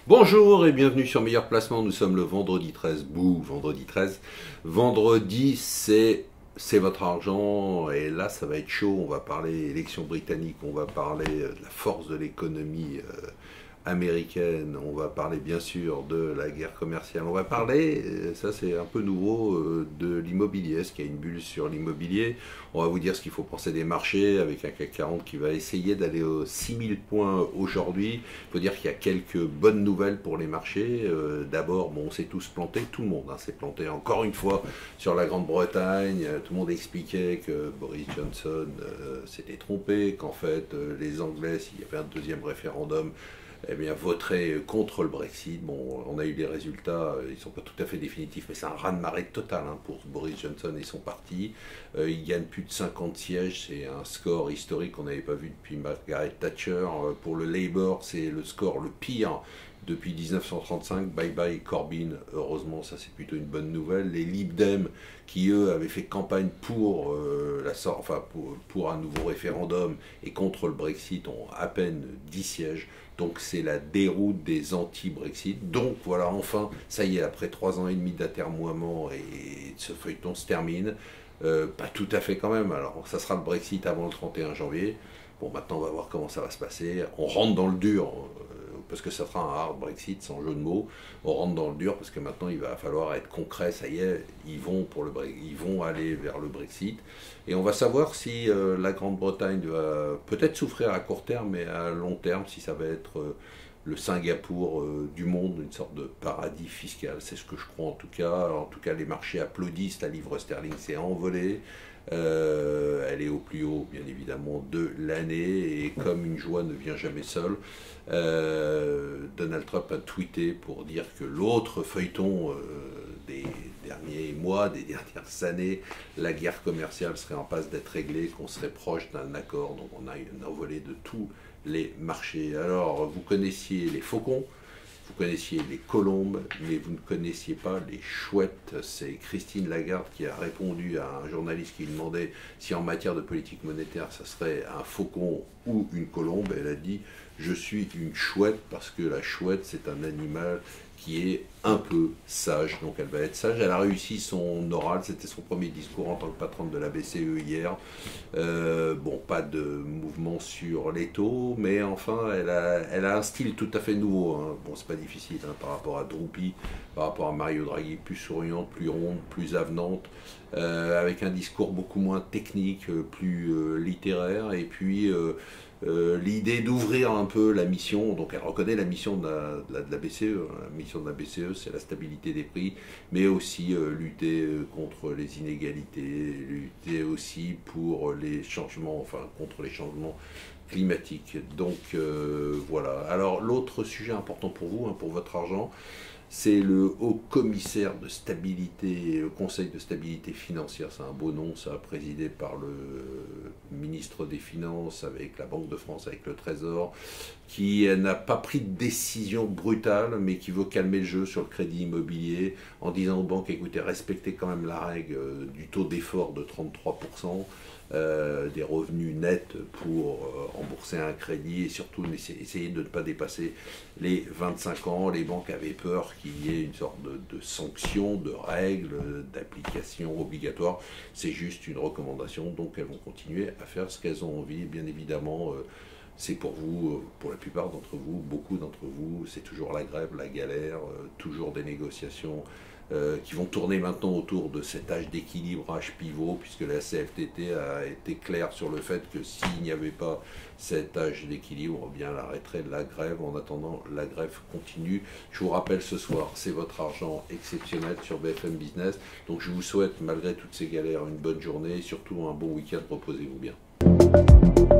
Bonjour et bienvenue sur Meilleur Placement, nous sommes le vendredi 13, bouh, vendredi 13. Vendredi c'est votre argent et là ça va être chaud, on va parler élections britanniques, on va parler de la force de l'économie américaine, on va parler bien sûr de la guerre commerciale, on va parler, ça c'est un peu nouveau, de l'immobilier, est-ce qu'il y a une bulle sur l'immobilier, on va vous dire ce qu'il faut penser des marchés avec un CAC 40 qui va essayer d'aller aux 6000 points aujourd'hui. Il faut dire qu'il y a quelques bonnes nouvelles pour les marchés. D'abord, bon, on s'est tous plantés, tout le monde s'est planté encore une fois sur la Grande-Bretagne, tout le monde expliquait que Boris Johnson s'était trompé, qu'en fait les Anglais, s'il y avait un deuxième référendum, eh bien, voterait contre le Brexit. Bon, on a eu les résultats, ils ne sont pas tout à fait définitifs, mais c'est un raz-de-marée total pour Boris Johnson et son parti. Il gagne plus de 50 sièges, c'est un score historique qu'on n'avait pas vu depuis Margaret Thatcher. Pour le Labour, c'est le score le pire depuis 1935, bye bye Corbyn, heureusement ça c'est plutôt une bonne nouvelle. Les Lib Dem qui eux avaient fait campagne pour, pour un nouveau référendum et contre le Brexit ont à peine 10 sièges. Donc c'est la déroute des anti-Brexit. Donc voilà, enfin, ça y est, après 3 ans et demi d'atermoiement et ce feuilleton se termine. Pas tout à fait quand même, alors ça sera le Brexit avant le 31 janvier. Bon, maintenant on va voir comment ça va se passer. On rentre dans le dur, parce que ça sera un hard Brexit, sans jeu de mots. On rentre dans le dur parce que maintenant il va falloir être concret, ça y est, ils vont aller vers le Brexit. Et on va savoir si la Grande-Bretagne va peut-être souffrir à court terme, mais à long terme, si ça va être le Singapour du monde, une sorte de paradis fiscal. C'est ce que je crois en tout cas. En tout cas, les marchés applaudissent, la livre sterling s'est envolée. Elle est au plus haut, bien évidemment, de l'année, et comme une joie ne vient jamais seule, Donald Trump a tweeté pour dire que l'autre feuilleton des derniers mois, des dernières années, la guerre commerciale serait en passe d'être réglée, qu'on serait proche d'un accord. Donc on a une envolée de tous les marchés. Alors vous connaissiez les faucons, vous connaissiez les colombes, mais vous ne connaissiez pas les chouettes. C'est Christine Lagarde qui a répondu à un journaliste qui lui demandait si en matière de politique monétaire, ça serait un faucon ou une colombe. Elle a dit « Je suis une chouette » parce que la chouette, c'est un animal qui est un peu sage, donc elle va être sage. Elle a réussi son oral, c'était son premier discours en tant que patronne de la BCE hier. Bon, pas de mouvement sur les taux, mais enfin, elle a un style tout à fait nouveau. Bon, c'est pas difficile par rapport à Drupi, par rapport à Mario Draghi, plus souriante, plus ronde, plus avenante, avec un discours beaucoup moins technique, plus littéraire, et puis l'idée d'ouvrir un peu la mission. Donc elle reconnaît la mission de la BCE. La mission de la BCE, c'est la stabilité des prix, mais aussi lutter contre les inégalités, lutter aussi pour les changements, enfin contre les changements climatiques. Donc voilà. Alors l'autre sujet important pour vous, pour votre argent, c'est le haut commissaire de stabilité, le conseil de stabilité financière, c'est un beau nom, ça, présidé par le ministre des Finances, avec la Banque de France, avec le Trésor, qui n'a pas pris de décision brutale, mais qui veut calmer le jeu sur le crédit immobilier, en disant aux banques, écoutez, respectez quand même la règle du taux d'effort de 33%, des revenus nets pour rembourser un crédit, et surtout essayer de ne pas dépasser les 25 ans. Les banques avaient peur qu'il y ait une sorte de sanction, de règles, d'application obligatoire. C'est juste une recommandation, donc elles vont continuer à faire ce qu'elles ont envie. Bien évidemment, c'est pour vous, pour la plupart d'entre vous, beaucoup d'entre vous, c'est toujours la grève, la galère, toujours des négociations qui vont tourner maintenant autour de cet âge d'équilibre, âge pivot, puisque la CFTT a été claire sur le fait que s'il n'y avait pas cet âge d'équilibre, eh bien elle arrêterait la grève. En attendant, la grève continue. Je vous rappelle, ce soir, c'est votre argent exceptionnel sur BFM Business. Donc je vous souhaite, malgré toutes ces galères, une bonne journée et surtout un bon week-end. Reposez-vous bien.